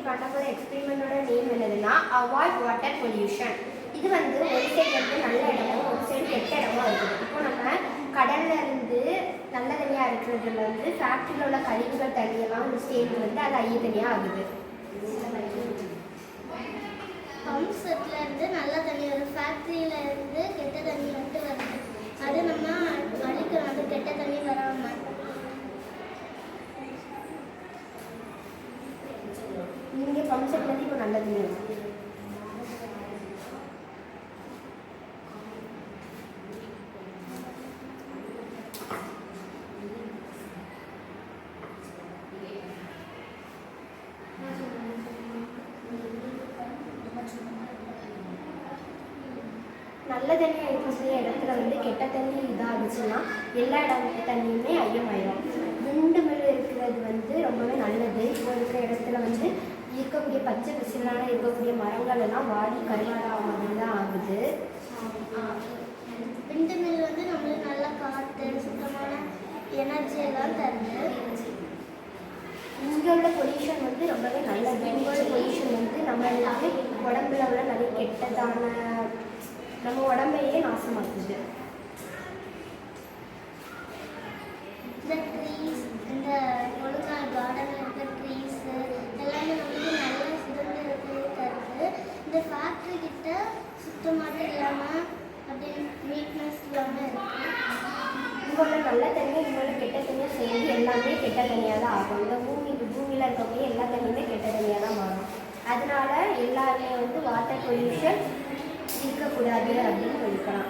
இன்னைக்கு பண்ண போகிற எக்ஸ்பெரிமெண்டோட நேம் என்னதுன்னா அவாய்ட் வாட்டர் பொல்யூஷன். இது வந்து ஒரு சைடு வந்து நல்ல இடமும் ஒரு சைடு கெட்ட இடமும் இருக்குது. இப்போ நம்ம கடல்ல இருந்து நல்ல தண்ணியாக இருக்கிறதுல வந்து ஃபேக்ட்ரியில் உள்ள கழிவுகள் தண்ணியெல்லாம் சேர்ந்து வந்து அது ஐய தண்ணியாக ஆகுது. பம்ப் செட்ல இருந்து நல்ல தண்ணி வரும், ஃபேக்ட்ரியில இருந்து கெட்ட தண்ணி வந்து வருது. அது நம்ம அழிக்கிறோம், அது கெட்ட தண்ணி வராம. இங்கே பம்ப் செட்ல இருந்து இப்போ நல்ல தண்ணி வரும். நல்ல தண்ணி இருக்கக்கூடிய இடத்துல வந்து கெட்ட தண்ணி இதாகிடுச்சுன்னா எல்லா தண்ணியுமே ஐயமாயிடும். விண்டு மில் இருக்கிறது வந்து ரொம்பவே நல்லது. இப்போ இருக்கிற இடத்துல வந்து இருக்கக்கூடிய பச்சை பிசிலான இருக்கக்கூடிய மரங்கள் எல்லாம் வாடி கருவாடா மாதிரி தான் ஆகுது. விண்டு மில் வந்து நம்மளுக்கு நல்ல காற்று, சுத்தமான எனர்ஜி எல்லாம் தருது. இங்கே உள்ள பொல்யூஷன் வந்து ரொம்பவே நல்லது. இங்கே உள்ள பொல்யூஷன் வந்து நம்மளுக்கு உடம்புல உள்ள நிறைய கெட்டதான நம்ம உடம்பையே நாசமாக்குது. இந்த ட்ரீஸ், இந்த ஒழுங்கான கார்டனில் இருக்க ட்ரீஸ் எல்லாமே நம்மளுக்கு நல்ல சுதந்திரத்தை தருது. இந்த ஃபேக்ட்ரி கிட்ட சுத்தமாக இல்லாமல் அப்படியே நீட்னஸ் இல்லாமல் இருக்குது. இங்கே உள்ள நல்ல தண்ணியும் இங்கே உள்ள கெட்ட தண்ணியும் சேர்ந்து எல்லாமே கெட்ட தண்ணியாக தான் ஆகும். இந்த பூமியில் இருக்கக்கூடிய எல்லா தண்ணியுமே கெட்ட தண்ணியாக தான் மாறும். அதனால எல்லாருமே வந்து வாட்டர் பொல்யூஷன் இருக்கக்கூடாது அப்படின்னு சொல்லிக்கலாம்.